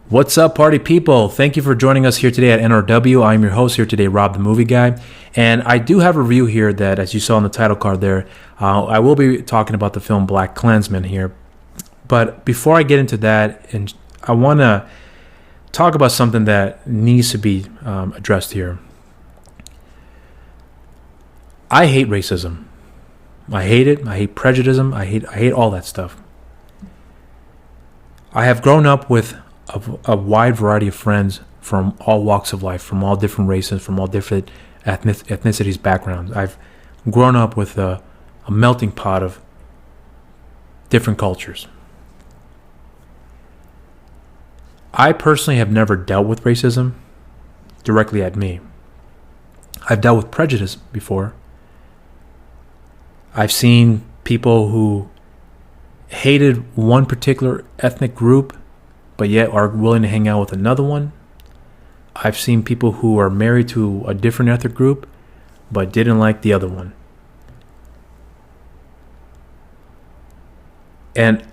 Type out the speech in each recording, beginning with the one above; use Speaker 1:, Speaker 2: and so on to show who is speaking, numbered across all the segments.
Speaker 1: What's up, party people? Thank you for joining us here today at NRW. I'm your host here today, Rob the Movie Guy. And I do have a review here that, as you saw on the title card there, I will be talking about the film Blackkklansman here. But before I get into that, and I want to talk about something that needs to be addressed here. I hate racism. I hate it. I hate prejudice. I hate all that stuff. I have grown up with a wide variety of friends from all walks of life, from all different races, from all different ethnicities, backgrounds. I've grown up with a melting pot of different cultures. I personally have never dealt with racism directly at me. I've dealt with prejudice before. I've seen people who hated one particular ethnic group but yet are willing to hang out with another one. I've seen people who are married to a different ethnic group but didn't like the other one. And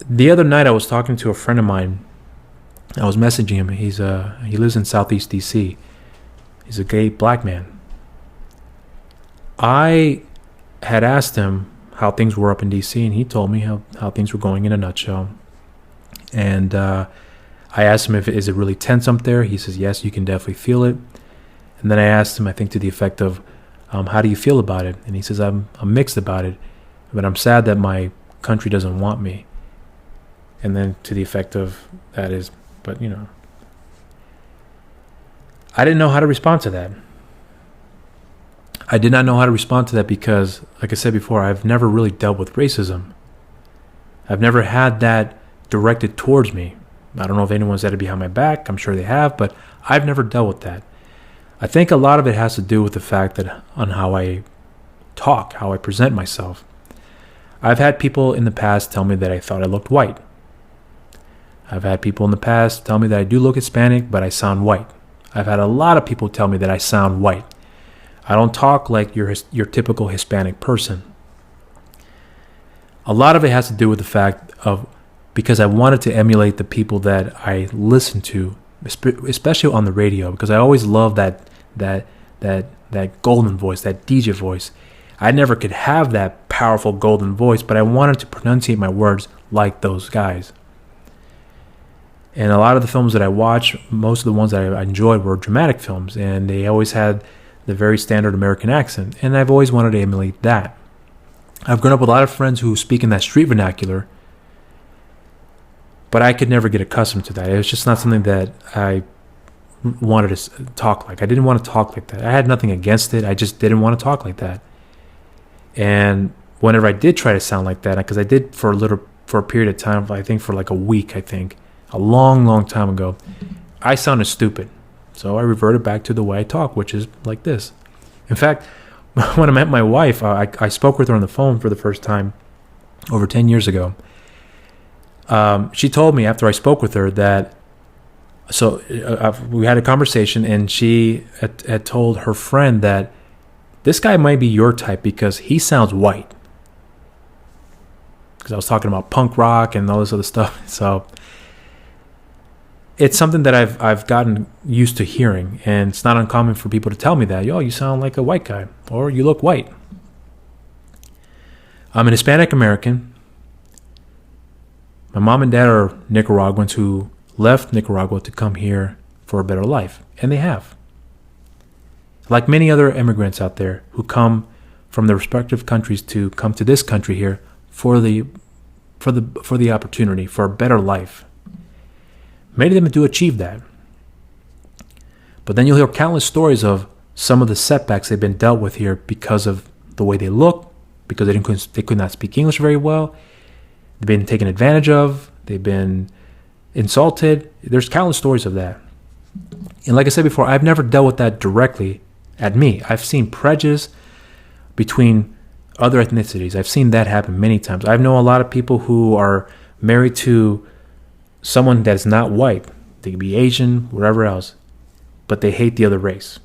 Speaker 1: the other night I was talking to a friend of mine. I was messaging him. He lives in Southeast DC. He's a gay black man. I had asked him how things were up in DC, and he told me how things were going in a nutshell. And I asked him is it really tense up there? He says, yes, you can definitely feel it. And then I asked him, I think to the effect of, how do you feel about it? And he says, I'm mixed about it, but I'm sad that my country doesn't want me. And then to the effect of that is, but you know, I didn't know how to respond to that. I did not know how to respond to that because, like I said before, I've never really dealt with racism. I've never had that directed towards me. I don't know if anyone's said it behind my back. I'm sure they have, but I've never dealt with that. I think a lot of it has to do with the fact that on how I talk, how I present myself. I've had people in the past tell me that I thought I looked white. I've had people in the past tell me that I do look Hispanic, but I sound white. I've had a lot of people tell me that I sound white. I don't talk like your typical Hispanic person. A lot of it has to do with the fact of because I wanted to emulate the people that I listen to, especially on the radio, because I always loved that golden voice, that DJ voice. I never could have that powerful golden voice, but I wanted to pronunciate my words like those guys. And a lot of the films that I watched, most of the ones that I enjoyed were dramatic films, and they always had the very standard American accent, and I've always wanted to emulate that. I've grown up with a lot of friends who speak in that street vernacular, but I could never get accustomed to that. It was just not something that I wanted to talk like. I didn't want to talk like that. I had nothing against it. I just didn't want to talk like that. And whenever I did try to sound like that, because I did for a period of time, I think for like a week, a long time ago, I sounded stupid. So I reverted back to the way I talk, which is like this. In fact, when I met my wife, I spoke with her on the phone for the first time over 10 years ago. She told me after I spoke with her that, we had a conversation, and she had told her friend that this guy might be your type because he sounds white. Because I was talking about punk rock and all this other stuff. So it's something that I've gotten used to hearing, and it's not uncommon for people to tell me that, yo, you sound like a white guy, or you look white. I'm an Hispanic American. My mom and dad are Nicaraguans who left Nicaragua to come here for a better life, and they have. Like many other immigrants out there who come from their respective countries to come to this country here for the opportunity for a better life. Many of them do achieve that. But then you'll hear countless stories of some of the setbacks they've been dealt with here because of the way they look, because they could not speak English very well. They've been taken advantage of. They've been insulted. There's countless stories of that. And like I said before, I've never dealt with that directly at me. I've seen prejudice between other ethnicities. I've seen that happen many times. I know a lot of people who are married to someone that's not white. They could be Asian, whatever else, but they hate the other race.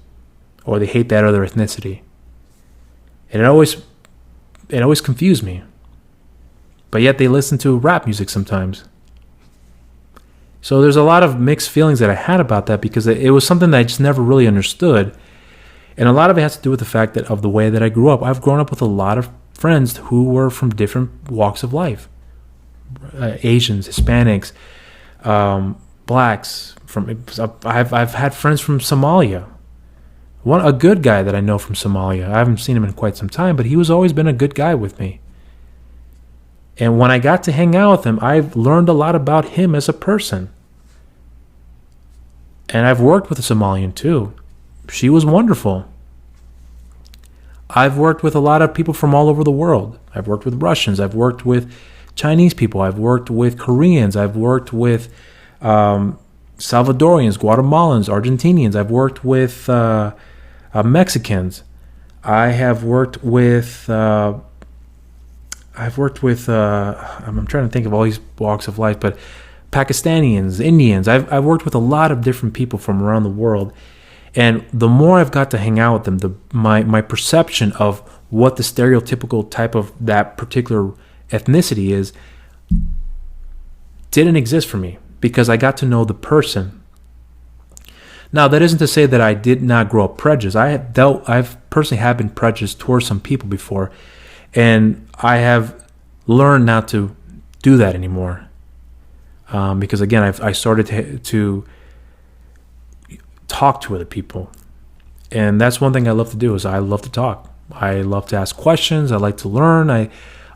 Speaker 1: or they hate that other ethnicity. And it always confused me. But yet they listen to rap music sometimes. So there's a lot of mixed feelings that I had about that, because it was something that I just never really understood. And a lot of it has to do with the fact that of the way that I grew up. I've grown up with a lot of friends who were from different walks of life. Asians, Hispanics, blacks. I've had friends from Somalia. A good guy that I know from Somalia. I haven't seen him in quite some time, but he was always been a good guy with me. And when I got to hang out with him, I've learned a lot about him as a person. And I've worked with a Somalian too. She was wonderful. I've worked with a lot of people from all over the world. I've worked with Russians. I've worked with Chinese people. I've worked with Koreans. I've worked with Salvadorians, Guatemalans, Argentinians. I've worked with Mexicans. I have worked with... I'm trying to think of all these walks of life, but Pakistanians, Indians. I've worked with a lot of different people from around the world. And the more I've got to hang out with them, my perception of what the stereotypical type of that particular ethnicity is didn't exist for me, because I got to know the person. Now, that isn't to say that I did not grow up prejudiced. I've personally have been prejudiced towards some people before, and I have learned not to do that anymore. Because again, I started to talk to other people, and that's one thing I love to do. Is I love to talk. I love to ask questions. I like to learn. And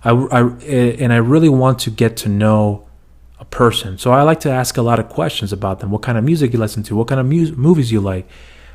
Speaker 1: I really want to get to know a person. So I like to ask a lot of questions about them. What kind of music you listen to? What kind of movies you like?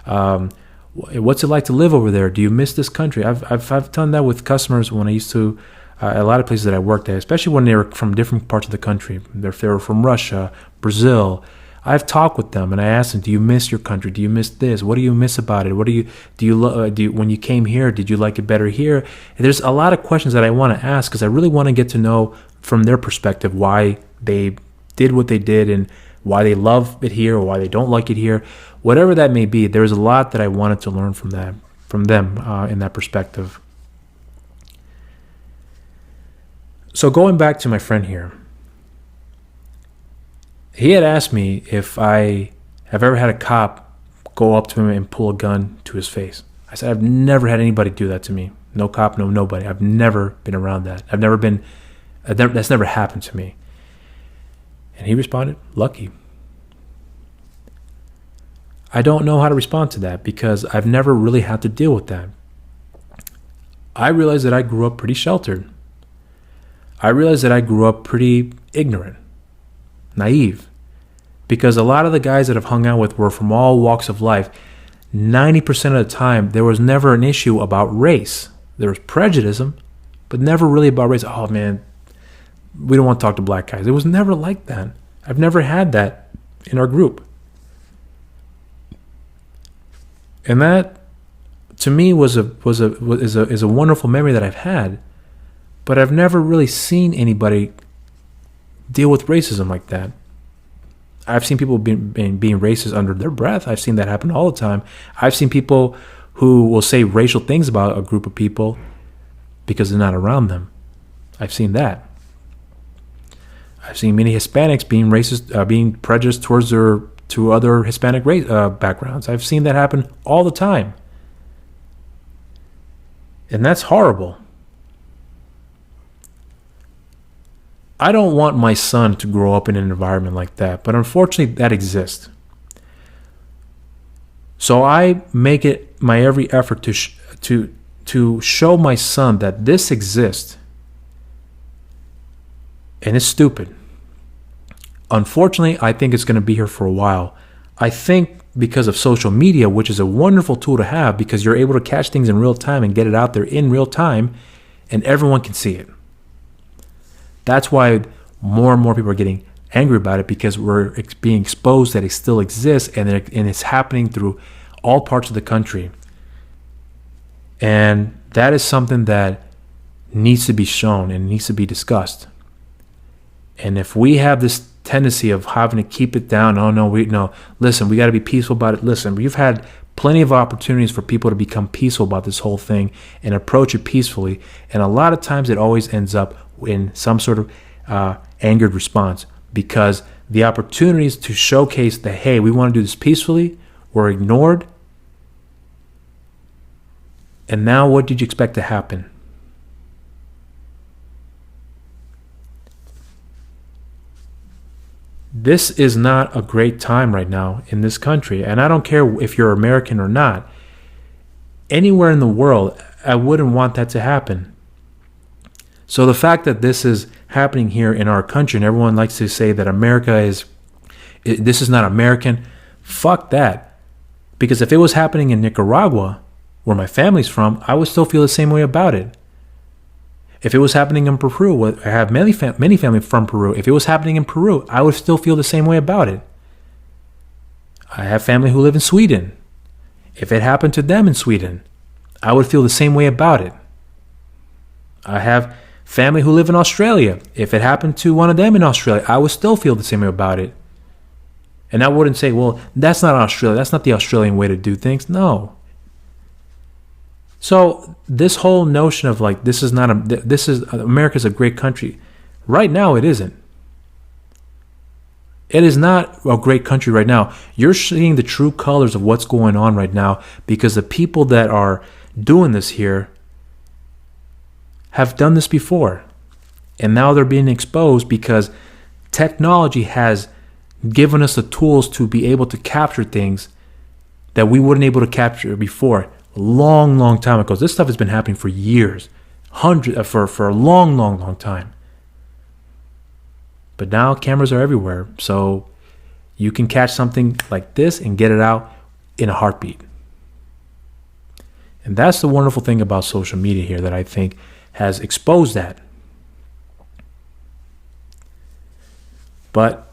Speaker 1: What's it like to live over there? Do you miss this country? I've done that with customers when I used to. A lot of places that I worked at, especially when they were from different parts of the country. If they were from Russia, Brazil, I've talked with them and I asked them, "Do you miss your country? Do you miss this? What do you miss about it? When you came here, did you like it better here?" And there's a lot of questions that I want to ask, because I really want to get to know from their perspective why they did what they did and why they love it here or why they don't like it here. Whatever that may be, there's a lot that I wanted to learn from them in that perspective. So going back to my friend here, he had asked me if I have ever had a cop go up to him and pull a gun to his face. I said, I've never had anybody do that to me. No cop, no nobody. I've never been around that. That's never happened to me. And he responded, lucky. I don't know how to respond to that, because I've never really had to deal with that. I realized that I grew up pretty sheltered. I realized that I grew up pretty ignorant, naive, because a lot of the guys that I've hung out with were from all walks of life. 90% of the time, there was never an issue about race. There was prejudice, but never really about race. Oh man, we don't want to talk to black guys. It was never like that. I've never had that in our group. And that, to me, is a wonderful memory that I've had. But I've never really seen anybody deal with racism like that. I've seen people being racist under their breath. I've seen that happen all the time. I've seen people who will say racial things about a group of people because they're not around them. I've seen that. I've seen many Hispanics being racist, being prejudiced towards to other Hispanic backgrounds. I've seen that happen all the time. And that's horrible. I don't want my son to grow up in an environment like that, but unfortunately that exists. So I make it my every effort to show my son that this exists, and it's stupid. Unfortunately, I think it's going to be here for a while. I think because of social media, which is a wonderful tool to have because you're able to catch things in real time and get it out there in real time, and everyone can see it. That's why more and more people are getting angry about it, because we're being exposed that it still exists, and it's happening through all parts of the country. And that is something that needs to be shown and needs to be discussed. And if we have this tendency of having to keep it down, listen, we got to be peaceful about it. Listen, you've had plenty of opportunities for people to become peaceful about this whole thing and approach it peacefully. And a lot of times it always ends up in some sort of angered response, because the opportunities to showcase that, hey, we want to do this peacefully, were ignored. And now what did you expect to happen? This is not a great time right now in this country. And I don't care if you're American or not. Anywhere in the world, I wouldn't want that to happen. So the fact that this is happening here in our country, and everyone likes to say that this is not American, fuck that. Because if it was happening in Nicaragua, where my family's from, I would still feel the same way about it. If it was happening in Peru, I have many family from Peru. If it was happening in Peru, I would still feel the same way about it. I have family who live in Sweden. If it happened to them in Sweden, I would feel the same way about it. I have family who live in Australia. If it happened to one of them in Australia, I would still feel the same way about it. And I wouldn't say, well, that's not Australia. That's not the Australian way to do things. No. So this whole notion of like, America's a great country. Right now, it isn't. It is not a great country right now. You're seeing the true colors of what's going on right now, because the people that are doing this here have done this before. And now they're being exposed because technology has given us the tools to be able to capture things that we weren't able to capture before. Long time ago. This stuff has been happening for years, for a long time. But now cameras are everywhere, so you can catch something like this and get it out in a heartbeat. And that's the wonderful thing about social media here, that I think has exposed that. But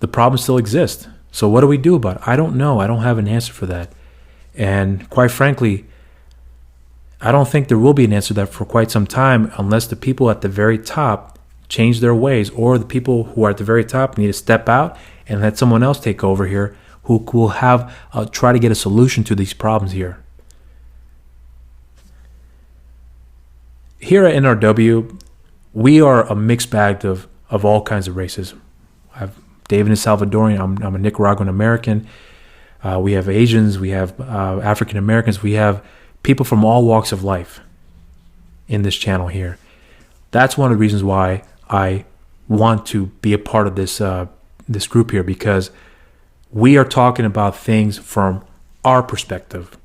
Speaker 1: the problem still exists. So what do we do about it? I don't know. I don't have an answer for that. And quite frankly, I don't think there will be an answer to that for quite some time, unless the people at the very top change their ways, or the people who are at the very top need to step out and let someone else take over here who will have try to get a solution to these problems here. Here at NRW, we are a mixed bag of all kinds of races. David is Salvadorian. I'm a Nicaraguan American. We have Asians, we have African Americans, we have people from all walks of life in this channel here. That's one of the reasons why I want to be a part of this group here, because we are talking about things from our perspective.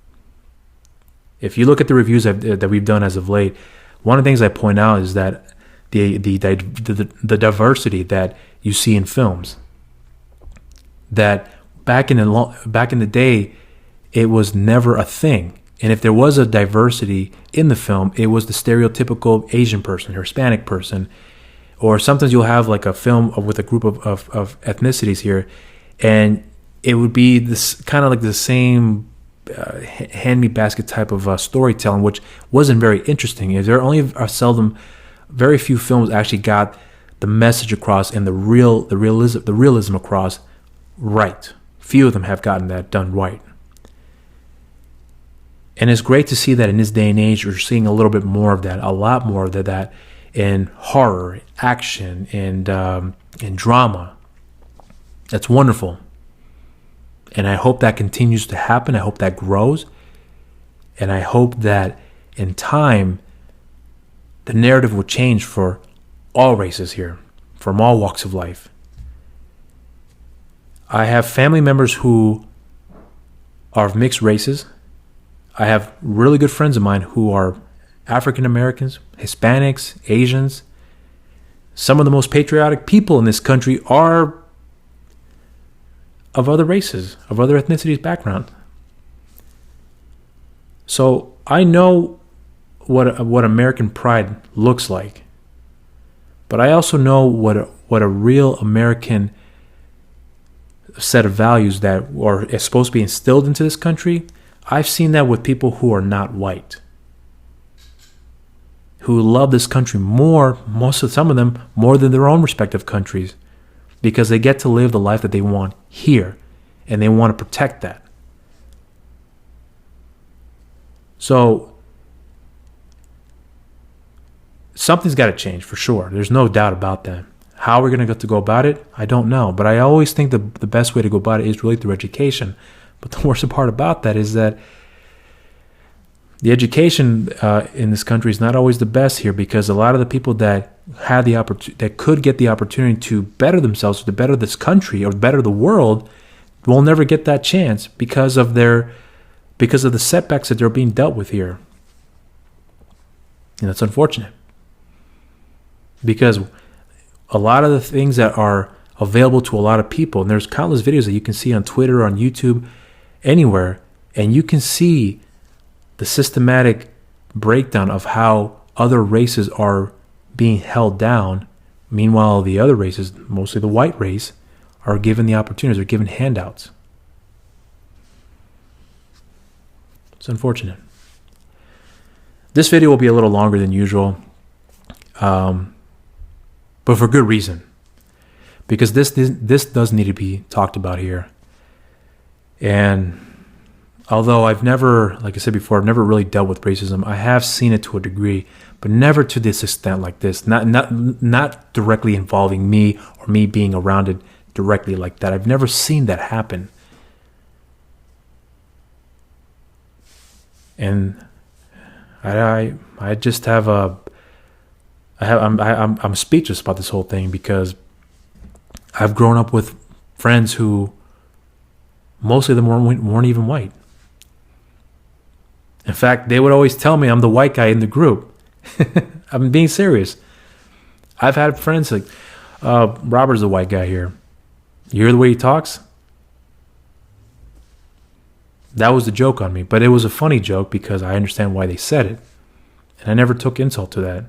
Speaker 1: If you look at the reviews that we've done as of late, one of the things I point out is that the diversity that you see in films, that back in the day, it was never a thing. And if there was a diversity in the film, it was the stereotypical Asian person or Hispanic person. Or sometimes you'll have like a film with a group of ethnicities here, and it would be this kind of like the same hand-me basket type of storytelling, which wasn't very interesting. There only very few films actually got the message across and the realism across right. Few of them have gotten that done right. And it's great to see that in this day and age, we're seeing a little bit more of that, a lot more of that in horror, action, and drama. That's wonderful. And I hope that continues to happen. I hope that grows. And I hope that in time, the narrative will change for all races here, from all walks of life. I have family members who are of mixed races. I have really good friends of mine who are African Americans, Hispanics, Asians. Some of the most patriotic people in this country are of other races, of other ethnicities background. So I know what American pride looks like. But I also know what a real American set of values that are supposed to be instilled into this country. I've seen that with people who are not white, who love this country some of them more than their own respective countries, because they get to live the life that they want here, and they want to protect that. So something's got to change for sure. There's no doubt about that. How we're going to go about it, I don't know. But I always think the best way to go about it is really through education. But the worst part about that is that the education in this country is not always the best here, because a lot of the people that had the that could get the opportunity to better themselves, to better this country or better the world, will never get that chance because of the setbacks that they're being dealt with here. And that's unfortunate, because a lot of the things that are available to a lot of people, and there's countless videos that you can see on Twitter, on YouTube, anywhere, and you can see the systematic breakdown of how other races are being held down. Meanwhile, the other races, mostly the white race, are given the opportunities, are given handouts. It's unfortunate. This video will be a little longer than usual, but for good reason, because this does need to be talked about here. And although I've never, like I said before, I've never really dealt with racism, I have seen it to a degree, but never to this extent like this. Not directly involving me or me being around it directly like that. I've never seen that happen. And I just have I'm speechless about this whole thing, because I've grown up with friends who mostly of them weren't even white. In fact, they would always tell me I'm the white guy in the group. I'm being serious. I've had friends like, Robert's the white guy here. You hear the way he talks? That was the joke on me. But it was a funny joke because I understand why they said it. And I never took insult to that.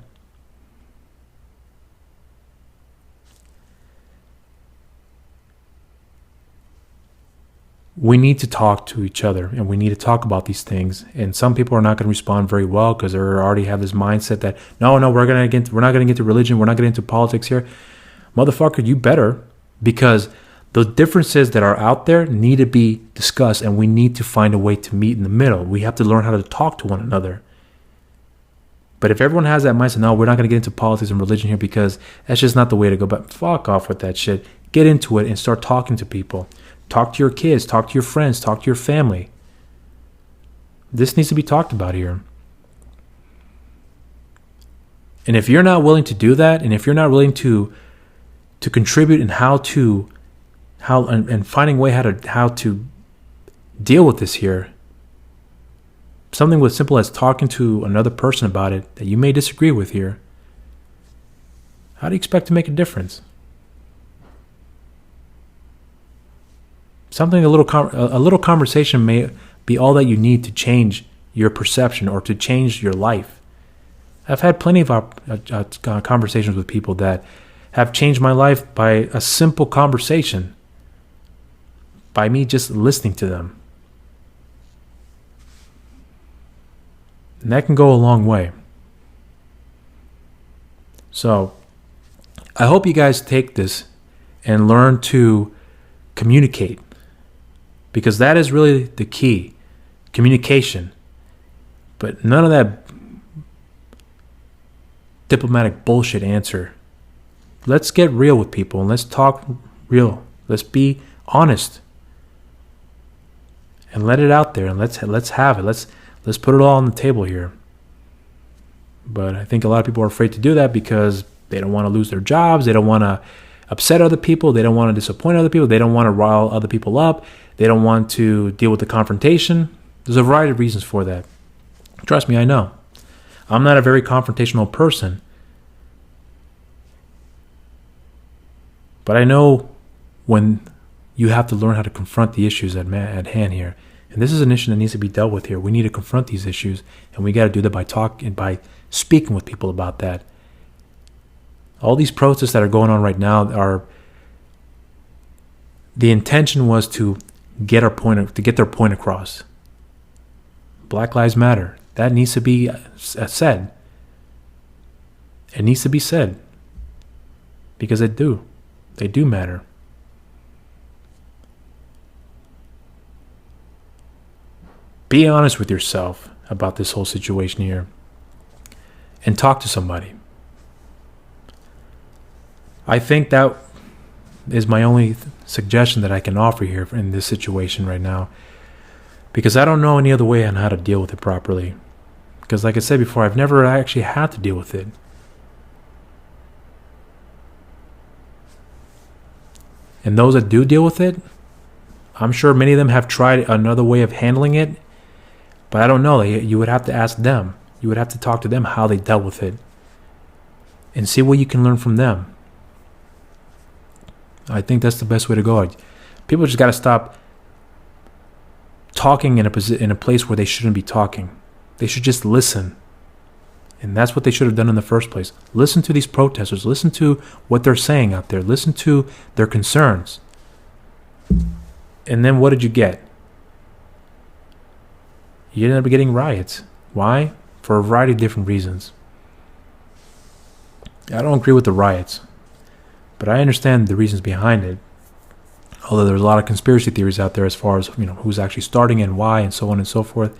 Speaker 1: We need to talk to each other, and we need to talk about these things. And some people are not going to respond very well because they already have this mindset that no, we're not going to get into religion, we're not getting into politics here. Motherfucker, you better, because the differences that are out there need to be discussed, and we need to find a way to meet in the middle. We have to learn how to talk to one another. But if everyone has that mindset, no, we're not going to get into politics and religion here because that's just not the way to go. But fuck off with that shit. Get into it and start talking to people. Talk to your kids, talk to your friends, talk to your family. This needs to be talked about here. And if you're not willing to do that, and if you're not willing to contribute in how finding a way how to deal with this here, something as simple as talking to another person about it that you may disagree with here, how do you expect to make a difference? Something, a little conversation may be all that you need to change your perception or to change your life. I've had plenty of conversations with people that have changed my life by a simple conversation, by me just listening to them. And that can go a long way. So, I hope you guys take this and learn to communicate. Because that is really the key. Communication. But none of that diplomatic bullshit answer. Let's get real with people and let's talk real. Let's be honest. And let it out there and let's have it. Let's put it all on the table here. But I think a lot of people are afraid to do that because they don't want to lose their jobs. They don't want to upset other people. They don't want to disappoint other people. They don't want to rile other people up. They don't want to deal with the confrontation. There's a variety of reasons for that. Trust me, I know. I'm not a very confrontational person. But I know when you have to learn how to confront the issues at hand here. And this is an issue that needs to be dealt with here. We need to confront these issues, and we got to do that by talking, by speaking with people about that. All these protests that are going on right now are, the intention was to get their point across. Black Lives Matter. That needs to be said. It needs to be said. Because they do matter. Be honest with yourself. about this whole situation here and talk to somebody. I think that is my only suggestion that I can offer here in this situation right now, because I don't know any other way on how to deal with it properly. Because like I said before, I've never actually had to deal with it. And those that do deal with it, I'm sure many of them have tried another way of handling it, but I don't know. You would have to ask them. You would have to talk to them how they dealt with it and see what you can learn from them. I think that's the best way to go. People just got to stop talking in a place where they shouldn't be talking. They should just listen. And that's what they should have done in the first place. Listen to these protesters. Listen to what they're saying out there. Listen to their concerns. And then what did you get? You ended up getting riots. Why? For a variety of different reasons. I don't agree with the riots, but I understand the reasons behind it. Although there's a lot of conspiracy theories out there as far as, who's actually starting and why and so on and so forth.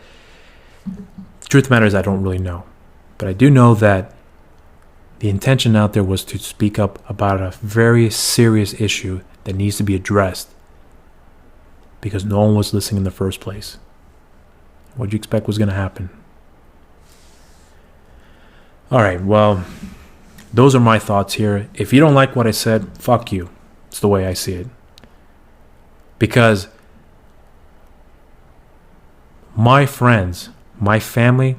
Speaker 1: The truth of the matter is I don't really know. But I do know that the intention out there was to speak up about a very serious issue that needs to be addressed, because no one was listening in the first place. What do you expect was going to happen? All right, well, those are my thoughts here. If you don't like what I said, fuck you. It's the way I see it. Because my friends, my family,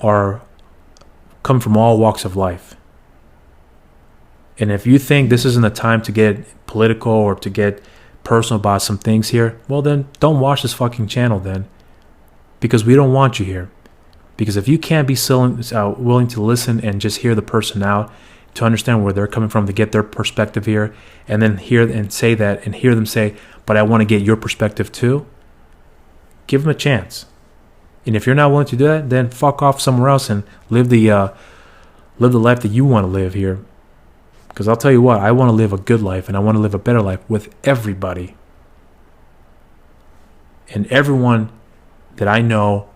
Speaker 1: come from all walks of life. And if you think this isn't a time to get political or to get personal about some things here, well then don't watch this fucking channel then. Because we don't want you here. Because if you can't be willing to listen and just hear the person out, to understand where they're coming from, to get their perspective here, and then hear and say that and hear them say, but I want to get your perspective too, give them a chance. And if you're not willing to do that, then fuck off somewhere else and live the life that you want to live here. Because I'll tell you what, I want to live a good life and I want to live a better life with everybody. And everyone that I know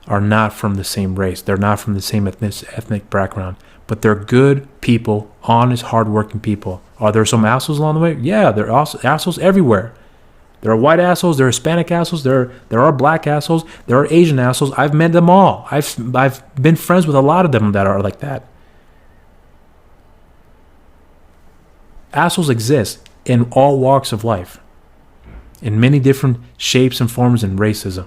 Speaker 1: are not from the same race. They're not from the same ethnic background. But they're good people, honest, hardworking people. Are there some assholes along the way? Yeah, there are assholes everywhere. There are white assholes, there are Hispanic assholes, there are black assholes, there are Asian assholes. I've met them all. I've been friends with a lot of them that are like that. Assholes exist in all walks of life, in many different shapes and forms and races.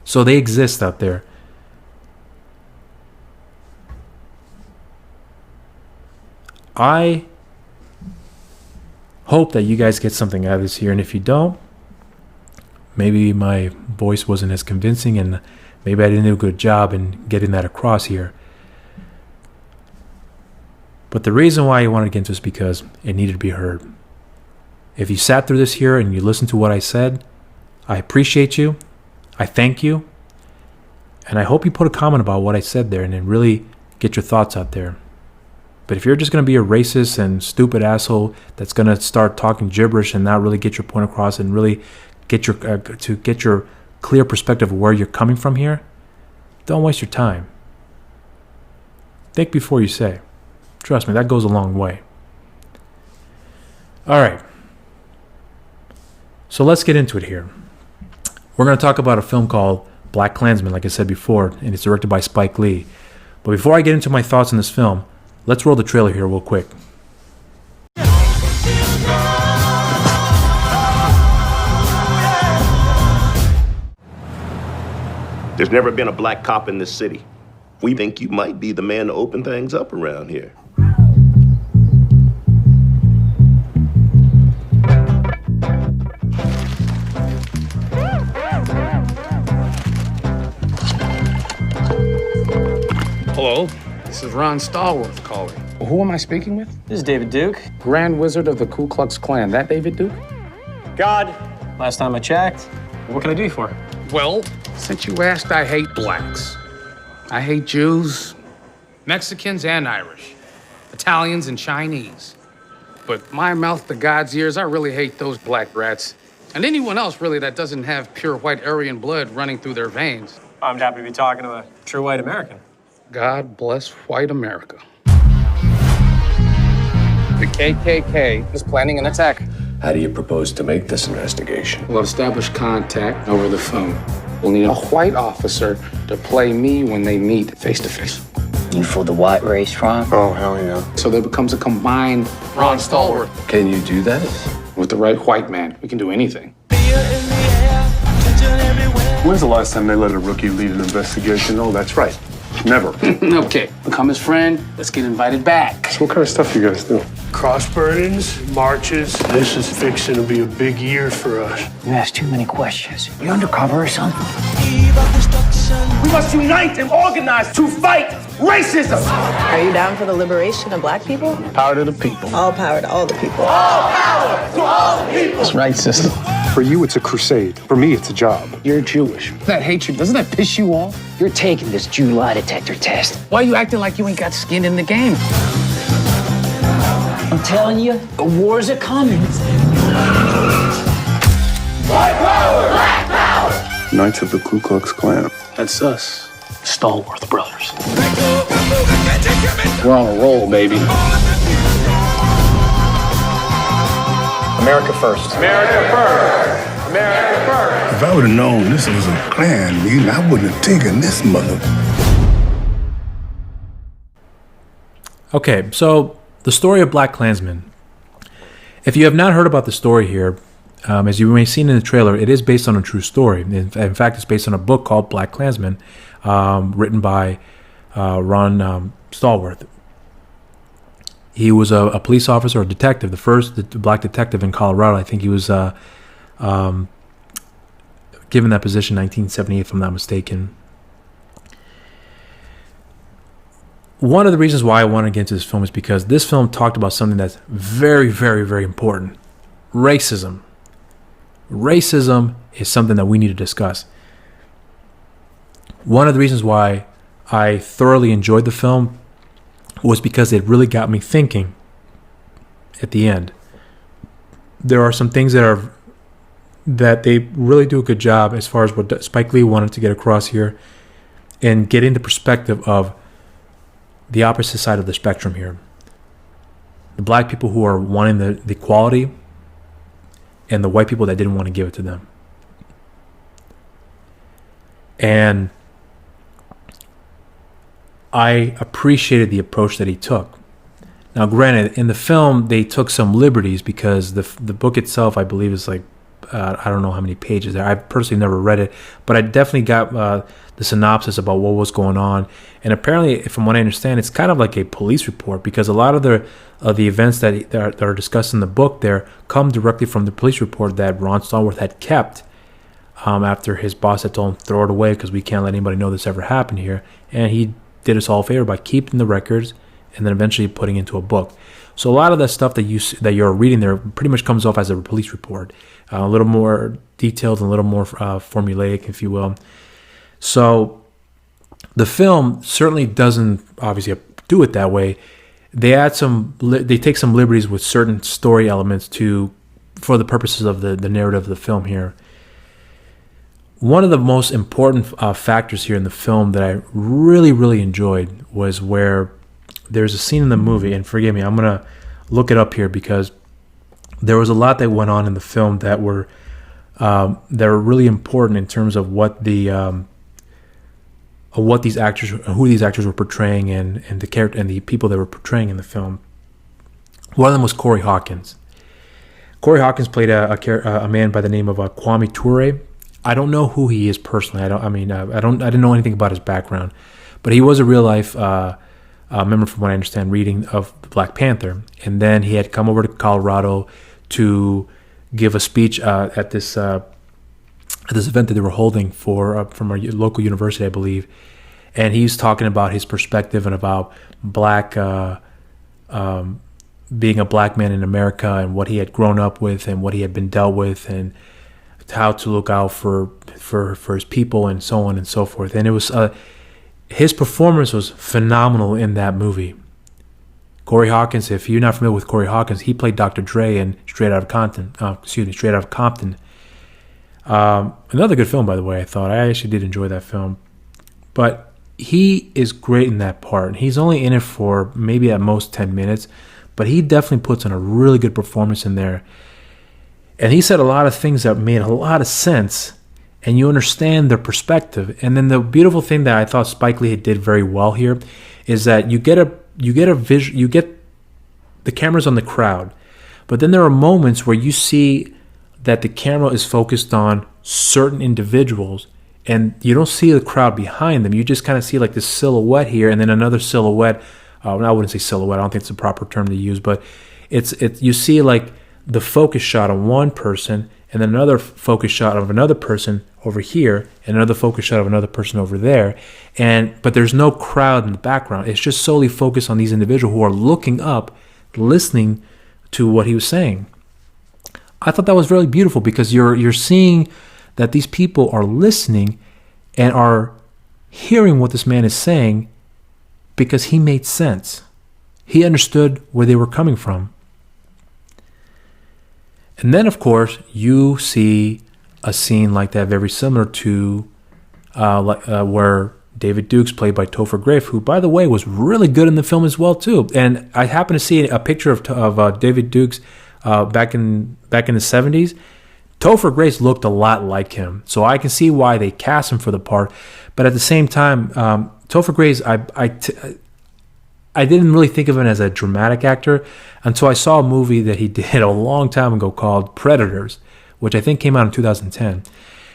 Speaker 1: So they exist out there. I hope that you guys get something out of this here, and if you don't, maybe my voice wasn't as convincing and maybe I didn't do a good job in getting that across here. But the reason why I wanted to get into this is because it needed to be heard. If you sat through this here and you listened to what I said, I appreciate you. I thank you. And I hope you put a comment about what I said there and then really get your thoughts out there. But if you're just going to be a racist and stupid asshole that's going to start talking gibberish and not really get your point across and really get your clear perspective of where you're coming from here, don't waste your time. Think before you say. Trust me, that goes a long way. All right. So let's get into it here. We're going to talk about a film called Blackkklansman, like I said before, and it's directed by Spike Lee. But before I get into my thoughts on this film, let's roll the trailer here real quick.
Speaker 2: There's never been a black cop in this city. We think you might be the man to open things up around here.
Speaker 3: Hello, this is Ron Stallworth calling. Who am I speaking with?
Speaker 4: This is David Duke.
Speaker 3: Grand Wizard of the Ku Klux Klan. That David Duke?
Speaker 4: God, last time I checked. What can I do you for?
Speaker 3: Well, since you asked, I hate blacks. I hate Jews, Mexicans and Irish, Italians and Chinese. But my mouth to God's ears, I really hate those black rats. And anyone else, really, that doesn't have pure white Aryan blood running through their veins.
Speaker 4: I'm happy to be talking to a true white American.
Speaker 3: God bless white America. The KKK is planning an attack.
Speaker 5: How do you propose to make this investigation?
Speaker 3: We'll establish contact over the phone. We'll need a white officer to play me when they meet face to face.
Speaker 6: You for the white race, Ron?
Speaker 5: Oh, hell yeah.
Speaker 3: So there becomes a combined Ron Stallworth.
Speaker 5: Can you do that?
Speaker 3: With the right white man, we can do anything.
Speaker 7: When's the last time they let a rookie lead an investigation? Oh, that's right. Never.
Speaker 3: Okay, become his friend. Let's get invited back.
Speaker 7: So what kind of stuff you guys do?
Speaker 8: Cross burnings, marches. This is fixing to be a big year for us.
Speaker 6: You ask too many questions. You undercover or something?
Speaker 8: We must unite and organize to fight racism.
Speaker 9: Are you down for the liberation of black people?
Speaker 3: Power to the people.
Speaker 9: All power to all the people.
Speaker 8: All power to all the people.
Speaker 3: That's right, sister.
Speaker 7: For you, it's a crusade. For me, it's a job.
Speaker 3: You're Jewish. That hatred, doesn't that piss you off?
Speaker 6: You're taking this Jew lie detector test.
Speaker 3: Why are you acting like you ain't got skin in the game?
Speaker 6: I'm telling you, a war's a coming.
Speaker 8: White power! Black power!
Speaker 7: Knights of the Ku Klux Klan.
Speaker 3: That's us, Stallworth brothers. We're on a roll, baby.
Speaker 4: America first.
Speaker 3: America first. America first.
Speaker 10: If I would have known this was a Klan meeting, I wouldn't have taken this mother.
Speaker 1: Okay, so the story of Blackkklansman. If you have not heard about the story here, as you may have seen in the trailer, it is based on a true story. In fact, it's based on a book called Blackkklansman, written by Ron Stallworth. He was a police officer, a detective, the first black detective in Colorado. I think he was given that position in 1978, if I'm not mistaken. One of the reasons why I wanted to get into this film is because this film talked about something that's very, very, very important. Racism. Racism is something that we need to discuss. One of the reasons why I thoroughly enjoyed the film was because it really got me thinking at the end. There are some things that they really do a good job as far as what Spike Lee wanted to get across here and getting the perspective of the opposite side of the spectrum here. The black people who are wanting the equality and the white people that didn't want to give it to them. And I appreciated the approach that he took. Now, granted, in the film, they took some liberties because the book itself, I believe, is like, I don't know how many pages there. I personally never read it, but I definitely got the synopsis about what was going on. And apparently, from what I understand, it's kind of like a police report because a lot of the events that are discussed in the book there come directly from the police report that Ron Stallworth had kept after his boss had told him throw it away because we can't let anybody know this ever happened here. And he did us all a favor by keeping the records and then eventually putting it into a book. So a lot of that stuff that you're reading there pretty much comes off as a police report, a little more detailed and a little more formulaic, if you will. So the film certainly doesn't obviously do it that way. They take some liberties with certain story elements for the purposes of the narrative of the film here. One of the most important factors here in the film that I really, really enjoyed was where there's a scene in the movie, and forgive me, I'm going to look it up here because there was a lot that went on in the film that were really important in terms of what who these actors were portraying and the character and the people they were portraying in the film. One of them was Corey Hawkins. Corey Hawkins played a man by the name of Kwame Ture. I don't know who he is personally. I didn't know anything about his background, but he was a real life member, from what I understand, reading of the Black Panther. And then he had come over to Colorado to give a speech at this event that they were holding from a local university, I believe. And he's talking about his perspective and about being a black man in America and what he had grown up with and what he had been dealt with and how to look out for his people and so on and so forth. And it was his performance was phenomenal in that movie. Corey Hawkins, if you're not familiar with Corey Hawkins, he played Dr. Dre in Straight Outta Compton. Another good film, by the way. I actually did enjoy that film, but he is great in that part. He's only in it for maybe at most 10 minutes, but he definitely puts in a really good performance in there. And he said a lot of things that made a lot of sense, and you understand their perspective. And then the beautiful thing that I thought Spike Lee did very well here is that you get the cameras on the crowd, but then there are moments where you see that the camera is focused on certain individuals, and you don't see the crowd behind them. You just kind of see like this silhouette here, and then another silhouette. I wouldn't say silhouette. I don't think it's the proper term to use, but it's you see like the focus shot on one person, and then another focus shot of another person over here, and another focus shot of another person over there. But there's no crowd in the background. It's just solely focused on these individuals who are looking up, listening to what he was saying. I thought that was really beautiful because you're seeing that these people are listening and are hearing what this man is saying because he made sense. He understood where they were coming from. And then, of course, you see a scene like that very similar to where David Dukes, played by Topher Grace, who, by the way, was really good in the film as well, too. And I happened to see a picture of David Dukes back in the 70s. Topher Grace looked a lot like him, so I can see why they cast him for the part. But at the same time, Topher Grace, I didn't really think of him as a dramatic actor until I saw a movie that he did a long time ago called Predators, which I think came out in 2010,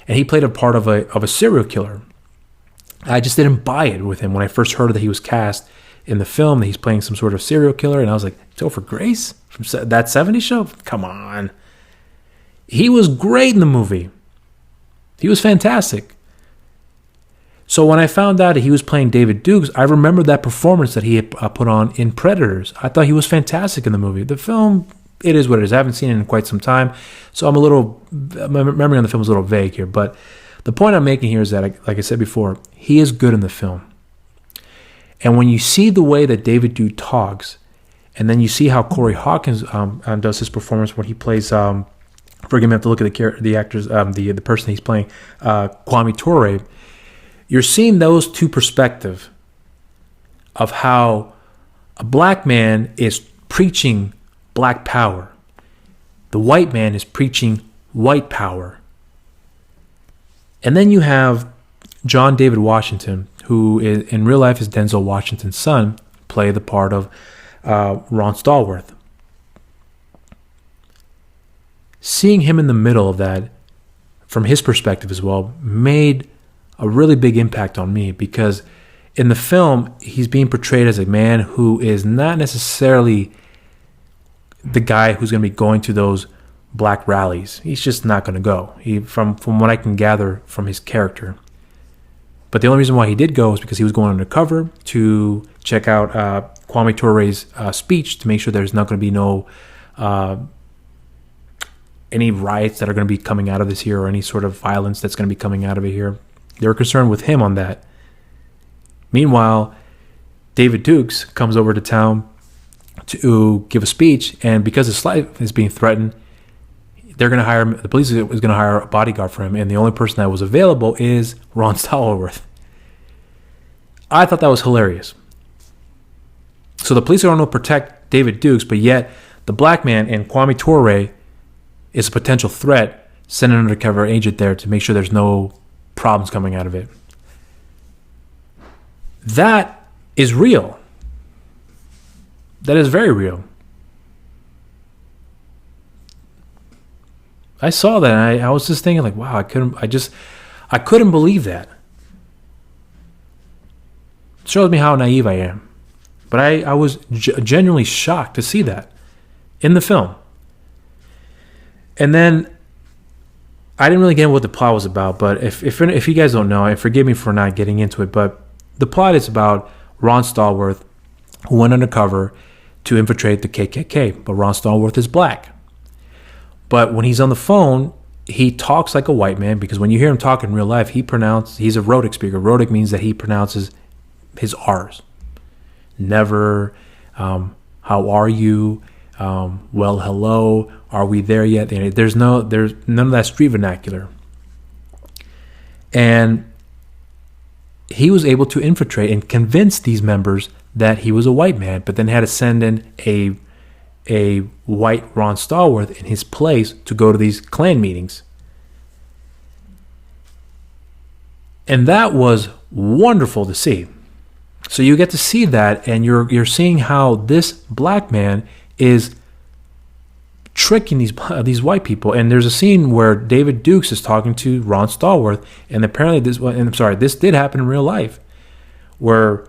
Speaker 1: and he played a part of a serial killer. I just didn't buy it with him when I first heard that he was cast in the film, that he's playing some sort of serial killer, and I was like, Topher Grace from that 70s show? Come on. He was great in the movie. He was fantastic. So when I found out that he was playing David Dukes, I remembered that performance that he had put on in Predators. I thought he was fantastic in the movie. The film, it is what it is. I haven't seen it in quite some time, so my memory on the film is a little vague here. But the point I'm making here is that, like I said before, he is good in the film. And when you see the way that David Duke talks, and then you see how Corey Hawkins does his performance when he plays, forgive me, I have to look at the actors, the person he's playing, Kwame Ture. You're seeing those two perspectives of how a black man is preaching black power. The white man is preaching white power. And then you have John David Washington, who in real life is Denzel Washington's son, play the part of Ron Stallworth. Seeing him in the middle of that, from his perspective as well, made a really big impact on me, because in the film, he's being portrayed as a man who is not necessarily the guy who's going to be going to those black rallies. He's just not going to go, from what I can gather from his character. But the only reason why he did go is because he was going undercover to check out Kwame Ture's speech, to make sure there's not going to be no any riots that are going to be coming out of this here, or any sort of violence that's going to be coming out of it here. They were concerned with him on that. Meanwhile, David Dukes comes over to town to give a speech, and because his life is being threatened, the police is going to hire a bodyguard for him, and the only person that was available is Ron Stallworth. I thought that was hilarious. So the police are going to protect David Dukes, but yet the black man and Kwame Ture is a potential threat, send an undercover agent there to make sure there's no problems coming out of it. That is real. That is very real. I saw that, and I was just thinking, like, wow, I couldn't believe that. It shows me how naive I am. But I was genuinely shocked to see that in the film. And then I didn't really get into what the plot was about, but if you guys don't know, and forgive me for not getting into it, but the plot is about Ron Stallworth, who went undercover to infiltrate the KKK, but Ron Stallworth is black. But when he's on the phone, he talks like a white man, because when you hear him talk in real life, he's a rhotic speaker. Rhotic means that he pronounces his R's. Never, how are you? Well, hello. Are we there yet? There's none of that street vernacular. And he was able to infiltrate and convince these members that he was a white man, but then had to send in a white Ron Stallworth in his place to go to these Klan meetings. And that was wonderful to see. So you get to see that, and you're seeing how this black man is tricking these white people. And there's a scene where David Dukes is talking to Ron Stallworth, and apparently this did happen in real life, where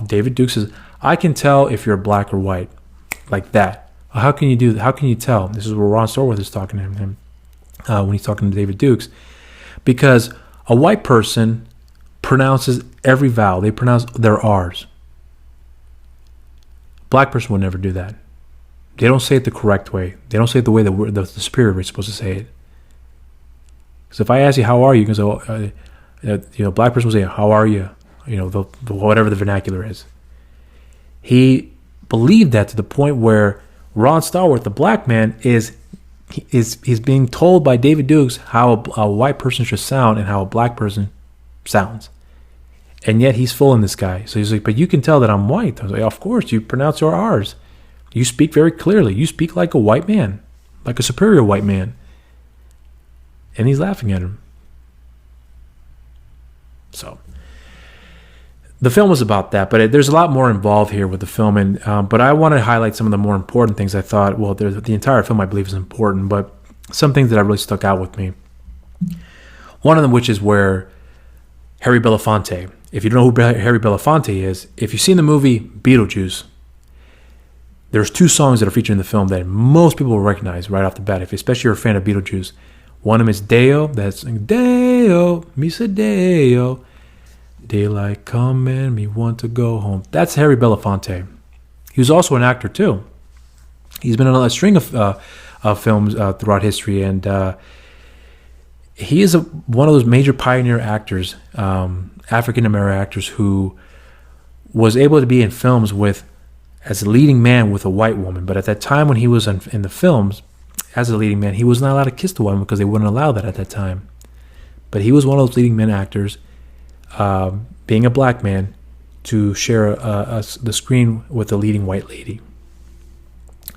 Speaker 1: David Dukes says, "I can tell if you're black or white," like that. How can you do that? How can you tell? This is where Ron Stallworth is talking to him when he's talking to David Dukes, because a white person pronounces every vowel. They pronounce their R's. Black person would never do that. They don't say it the correct way. They don't say it the way the superior is supposed to say it. So if I ask you, "How are you?" you can say, black person will say, "How are you?" Whatever the vernacular is. He believed that to the point where Ron Stallworth, the black man, is being told by David Dukes how a white person should sound and how a black person sounds. And yet he's fooling this guy. So he's like, "But you can tell that I'm white." I was like, "Of course, you pronounce your R's. You speak very clearly. You speak like a white man, like a superior white man." And he's laughing at him. So the film was about that, but there's a lot more involved here with the film. And but I want to highlight some of the more important things I thought. Well, the entire film I believe is important, but some things that really stuck out with me. One of them, which is where Harry Belafonte. If you don't know who Harry Belafonte is, if you've seen the movie Beetlejuice, there's two songs that are featured in the film that most people will recognize right off the bat, especially if you're a fan of Beetlejuice. One of them is Deo, that's Deo, Misa Deo, daylight come and me want to go home. That's Harry Belafonte. He was also an actor too. He's been in a string of films throughout history, and he is one of those major pioneer actors, African-American actors, who was able to be in films as a leading man with a white woman. But at that time when he was in the films as a leading man, he was not allowed to kiss the woman because they wouldn't allow that at that time. But he was one of those leading men actors, being a black man, to share the screen with a leading white lady.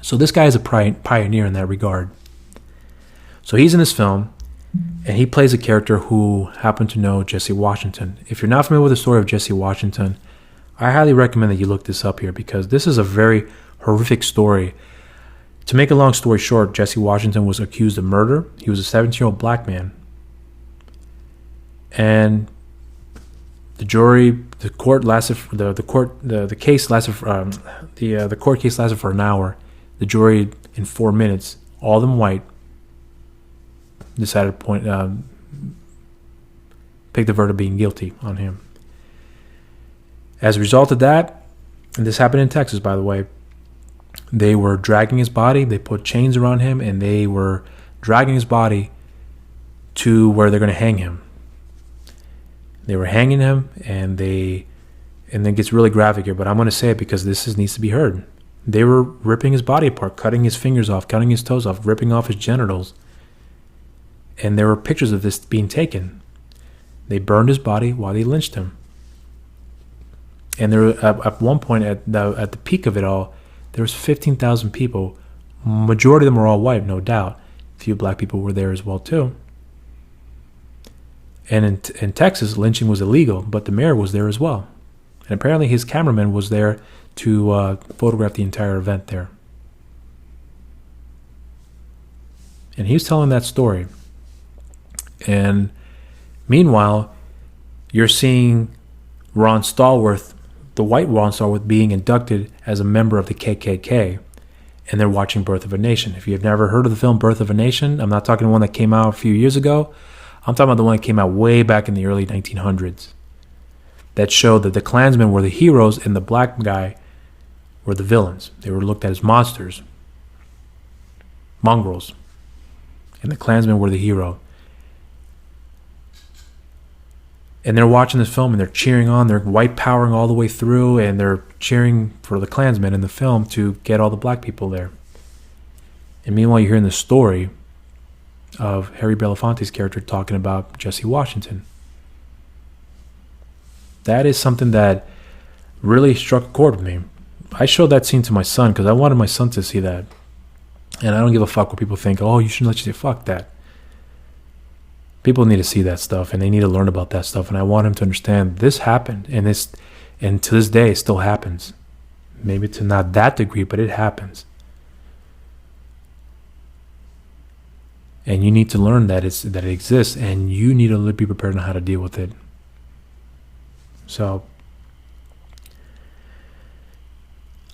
Speaker 1: So this guy is a pioneer in that regard. So he's in this film, and he plays a character who happened to know Jesse Washington. If you're not familiar with the story of Jesse Washington, I highly recommend that you look this up here, because this is a very horrific story. To make a long story short, Jesse Washington was accused of murder. He was a 17-year-old black man. And the court case lasted for an hour. The jury, in 4 minutes, all of them white, decided to pick the verdict of being guilty on him. As a result of that, and this happened in Texas, by the way, they were dragging his body. They put chains around him, and they were dragging his body to where they're going to hang him. They were hanging him, and it gets really graphic here, but I'm going to say it because needs to be heard. They were ripping his body apart, cutting his fingers off, cutting his toes off, ripping off his genitals. And there were pictures of this being taken. They burned his body while they lynched him. And there, at one point, at the peak of it all, there was 15,000 people. Majority of them were all white, no doubt. A few black people were there as well too. And in Texas, lynching was illegal, but the mayor was there as well. And apparently his cameraman was there to photograph the entire event there. And he was telling that story. And meanwhile, you're seeing Ron Stallworth, the white Ron Stallworth, being inducted as a member of the KKK. And they're watching Birth of a Nation. If you've never heard of the film Birth of a Nation, I'm not talking the one that came out a few years ago. I'm talking about the one that came out way back in the early 1900s. That showed that the Klansmen were the heroes and the black guy were the villains. They were looked at as monsters, mongrels. And the Klansmen were the hero. And they're watching this film and they're cheering on. They're white powering all the way through, and they're cheering for the Klansmen in the film to get all the black people there. And meanwhile, you're hearing the story of Harry Belafonte's character talking about Jesse Washington. That is something that really struck a chord with me. I showed that scene to my son because I wanted my son to see that. And I don't give a fuck what people think. Oh, you shouldn't let you say fuck that. People need to see that stuff, and they need to learn about that stuff. And I want him to understand this happened, and to this day it still happens. Maybe to not that degree, but it happens. And you need to learn that it exists, and you need to be prepared on how to deal with it. So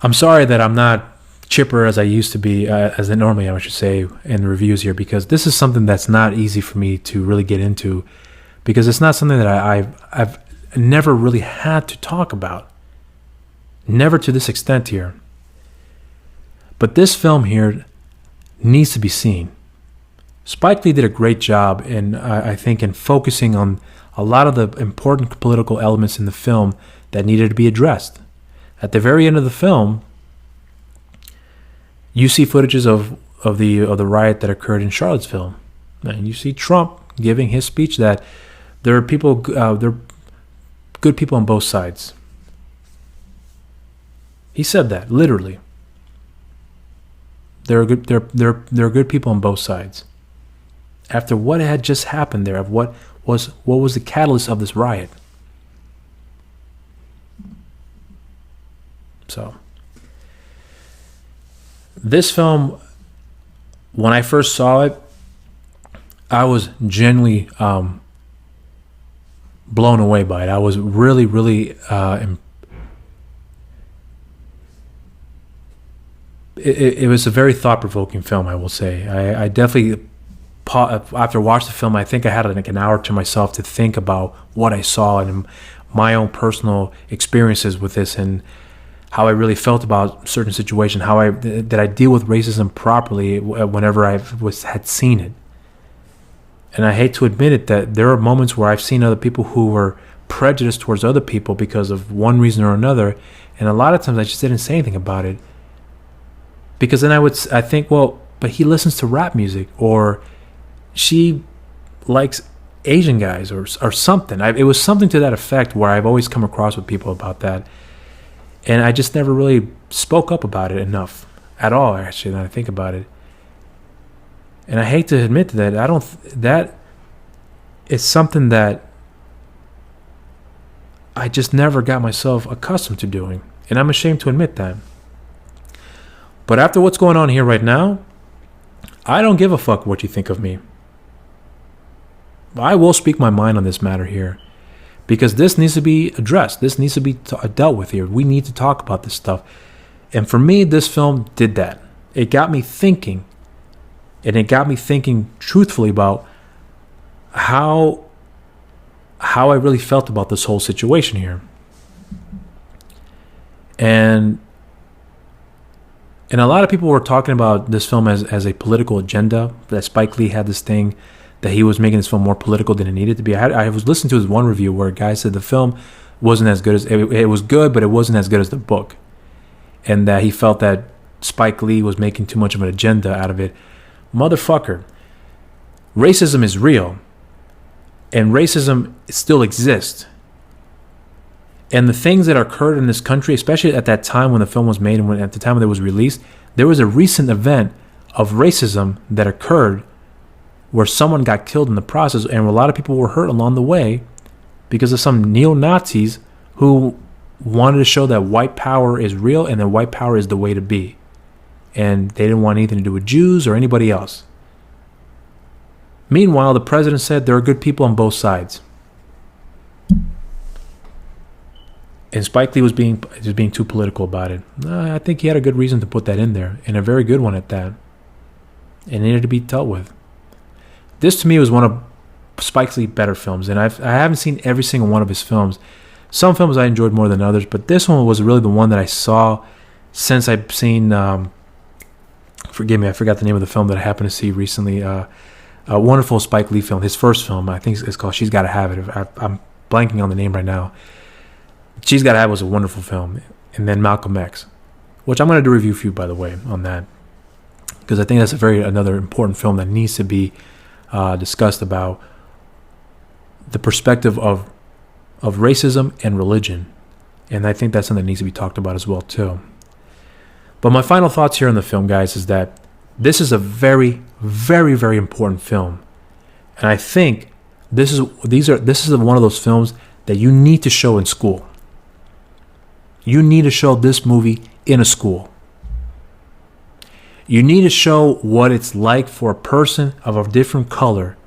Speaker 1: I'm sorry that I'm not chipper as I used to be, as I normally am, I should say, in the reviews here, because this is something that's not easy for me to really get into, because it's not something that I've never really had to talk about. Never to this extent here. But this film here needs to be seen. Spike Lee did a great job I think, in focusing on a lot of the important political elements in the film that needed to be addressed. At the very end of the film, you see footages of the riot that occurred in Charlottesville, and you see Trump giving his speech that there are good people on both sides. He said that literally. There are good people on both sides. After what had just happened there, of what was the catalyst of this riot. So this film, when I first saw it, I was genuinely blown away by it. I was really, really it was a very thought-provoking film, I will say. I definitely, after watching the film, I think I had like an hour to myself to think about what I saw and my own personal experiences with this, and how I really felt about certain situations, how did I deal with racism properly whenever I had seen it. And I hate to admit it, that there are moments where I've seen other people who were prejudiced towards other people because of one reason or another, and a lot of times I just didn't say anything about it, because then I think, well, but he listens to rap music, or she likes Asian guys, or something. It was something to that effect where I've always come across with people about that. And I just never really spoke up about it enough at all, actually, now I think about it. And I hate to admit that. That is something that I just never got myself accustomed to doing. And I'm ashamed to admit that. But after what's going on here right now, I don't give a fuck what you think of me. I will speak my mind on this matter here. Because this needs to be addressed. This needs to be dealt with here. We need to talk about this stuff. And for me, this film did that. It got me thinking. And it got me thinking truthfully about how I really felt about this whole situation here. And a lot of people were talking about this film as a political agenda. That Spike Lee had this thing that he was making this film more political than it needed to be. I was listening to his one review where a guy said the film wasn't as good as it was good, but it wasn't as good as the book, and that he felt that Spike Lee was making too much of an agenda out of it. Motherfucker, racism is real, and racism still exists. And the things that occurred in this country, especially at that time when the film was made and at the time when it was released, there was a recent event of racism that occurred where someone got killed in the process, and a lot of people were hurt along the way because of some neo-Nazis who wanted to show that white power is real and that white power is the way to be. And they didn't want anything to do with Jews or anybody else. Meanwhile, the president said there are good people on both sides. And Spike Lee was being too political about it. I think he had a good reason to put that in there, and a very good one at that. It needed to be dealt with. This to me was one of Spike Lee's better films, and I haven't seen every single one of his films. Some films I enjoyed more than others, but this one was really the one that I saw since I've seen. Forgive me, I forgot the name of the film that I happened to see recently. A wonderful Spike Lee film, his first film. I think it's called She's Gotta Have It. I'm blanking on the name right now. She's Gotta Have It was a wonderful film, and then Malcolm X, which I'm going to do a review for you, by the way, on that, because I think that's another important film that needs to be discussed, about the perspective of of racism and religion. And I think that's something that needs to be talked about as well too. But my final thoughts here on the film, guys, is that this is a very, very, very important film. And I think this is one of those films that you need to show in school. You need to show this movie in a school. You need to show what it's like for a person of a different color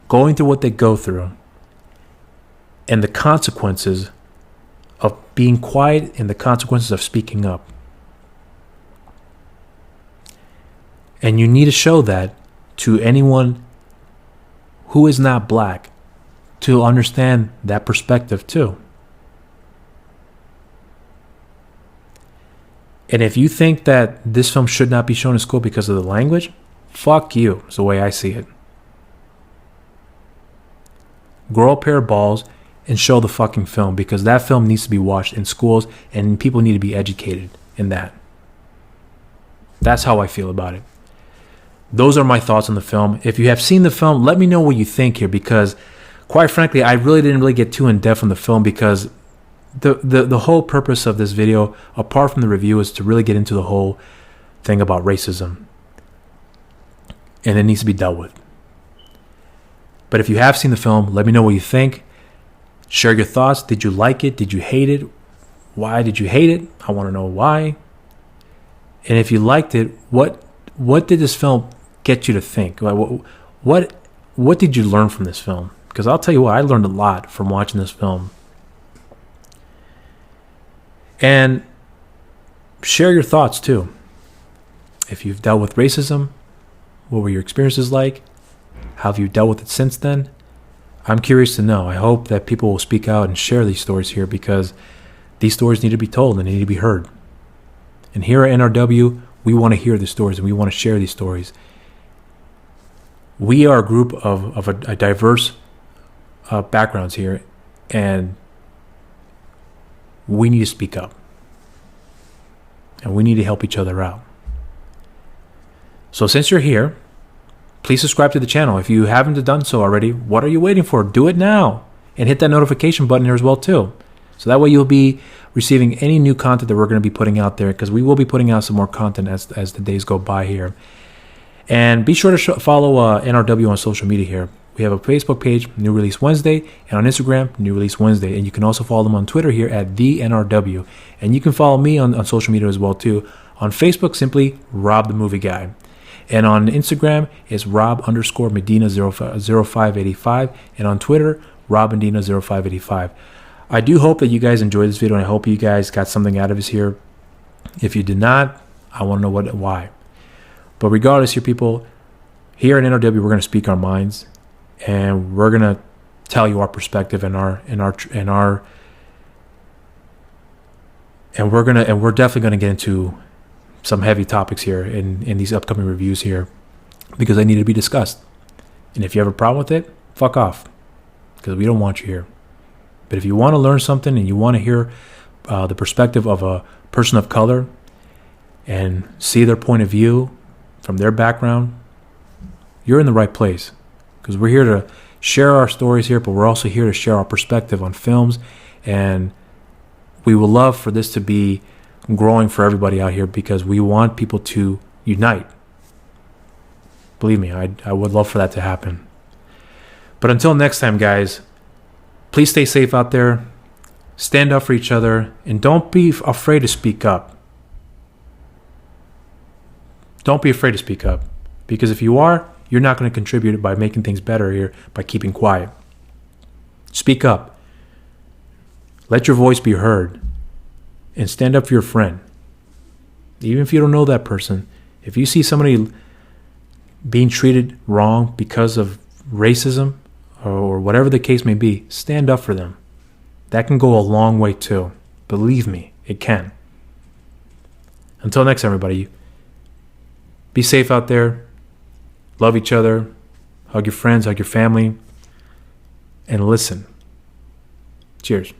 Speaker 1: going through what they go through and the consequences of being quiet and the consequences of speaking up. And you need to show that to anyone who is not black to understand that perspective too. And if you think that this film should not be shown in school because of the language, fuck you, is the way I see it. Grow a pair of balls and show the fucking film, because that film needs to be watched in schools and people need to be educated in that. That's how I feel about it. Those are my thoughts on the film. If you have seen the film, let me know what you think here, because quite frankly, I really didn't get too in depth on the film, because the whole purpose of this video, apart from the review, is to really get into the whole thing about racism. And it needs to be dealt with. But if you have seen the film, let me know what you think. Share your thoughts. Did you like it? Did you hate it? Why did you hate it? I want to know why. And if you liked it, what did this film get you to think? What did you learn from this film? Because I'll tell you what, I learned a lot from watching this film. And share your thoughts too. If you've dealt with racism, what were your experiences like? How have you dealt with it since then? I'm curious to know. I hope that people will speak out and share these stories here, because these stories need to be told and they need to be heard. And here at NRW, we want to hear the stories and we want to share these stories. We are a group of a diverse backgrounds here, and we need to speak up. And we need to help each other out. So since you're here, please subscribe to the channel. If you haven't done so already, what are you waiting for? Do it now. And hit that notification button here as well too. So that way you'll be receiving any new content that we're going to be putting out there, because we will be putting out some more content as the days go by here. And be sure to follow NRW on social media here. We have a Facebook page, New Release Wednesday, and on Instagram, New Release Wednesday. And you can also follow them on Twitter here at the NRW. And you can follow me on social media as well too. On Facebook, simply Rob the Movie Guy. And on Instagram, it's Rob_Medina0585. And on Twitter, RobMedina0585. I do hope that you guys enjoyed this video, and I hope you guys got something out of this here. If you did not, I want to know why. But regardless, here people, here at NRW, we're going to speak our minds, and we're going to tell you our perspective and we're definitely going to get into some heavy topics here in these upcoming reviews here, because they need to be discussed. And if you have a problem with it, fuck off, because we don't want you here. But if you want to learn something and you want to hear the perspective of a person of color and see their point of view from their background, you're in the right place, because we're here to share our stories here, but we're also here to share our perspective on films. And we would love for this to be growing for everybody out here, because we want people to unite. Believe me, I would love for that to happen. But until next time, guys, please stay safe out there, stand up for each other, and don't be afraid to speak up. Don't be afraid to speak up, because if you are, you're not going to contribute by making things better here by keeping quiet. Speak up. Let your voice be heard, and stand up for your friend. Even if you don't know that person, if you see somebody being treated wrong because of racism, or whatever the case may be, stand up for them. That can go a long way too. Believe me, it can. Until next time, everybody, be safe out there. Love each other. Hug your friends, hug your family, and listen. Cheers.